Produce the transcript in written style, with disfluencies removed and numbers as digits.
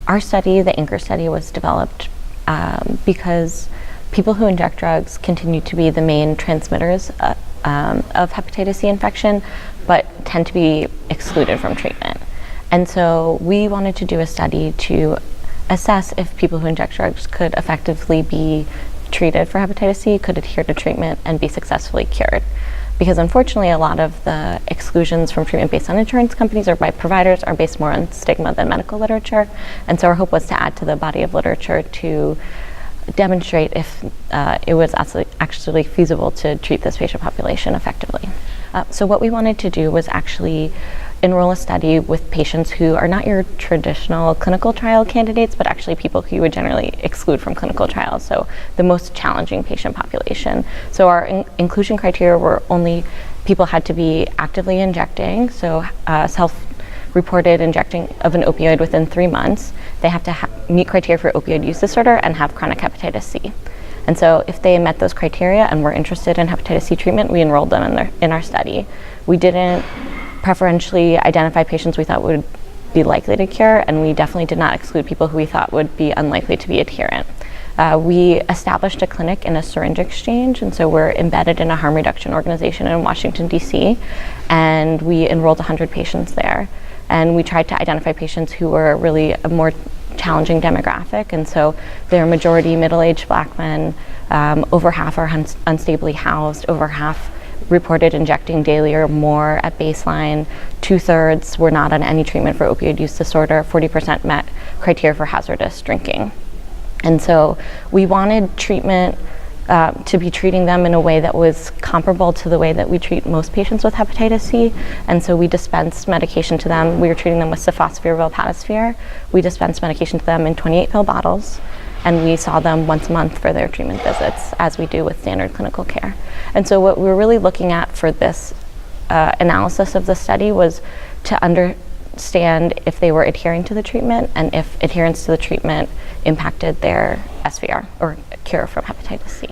Our study, the ANCHOR study, was developed because people who inject drugs continue to be the main transmitters of hepatitis C infection, but tend to be excluded from treatment. And so we wanted to do a study to assess if people who inject drugs could effectively be treated for hepatitis C, could adhere to treatment, and be successfully cured. Because unfortunately, a lot of the exclusions from treatment based on insurance companies or by providers are based more on stigma than medical literature. And so our hope was to add to the body of literature to demonstrate if it was actually feasible to treat this patient population effectively. So what we wanted to do was actually enroll a study with patients who are not your traditional clinical trial candidates, but actually people who you would generally exclude from clinical trials, so the most challenging patient population. So our inclusion criteria were only people had to be actively injecting, so self-reported injecting of an opioid within 3 months. They have to meet criteria for opioid use disorder and have chronic hepatitis C. And so if they met those criteria and were interested in hepatitis C treatment, we enrolled them in our study. We didn't preferentially identify patients we thought would be likely to cure, and we definitely did not exclude people who we thought would be unlikely to be adherent. We established a clinic in a syringe exchange, and so we're embedded in a harm reduction organization in Washington, D.C., and we enrolled 100 patients there. And we tried to identify patients who were really a more challenging demographic, and so they're majority middle-aged Black men, over half are unstably housed, over half reported injecting daily or more at baseline, 2/3 were not on any treatment for opioid use disorder, 40% met criteria for hazardous drinking. And so we wanted treatment to be treating them in a way that was comparable to the way that we treat most patients with hepatitis C. And so we dispensed medication to them. We were treating them with sofosbuvir velpatasvir. We dispensed medication to them in 28-pill bottles, and we saw them once a month for their treatment visits, as we do with standard clinical care. And so what we were really looking at for this analysis of the study was to understand if they were adhering to the treatment and if adherence to the treatment impacted their SVR, or cure from hepatitis C.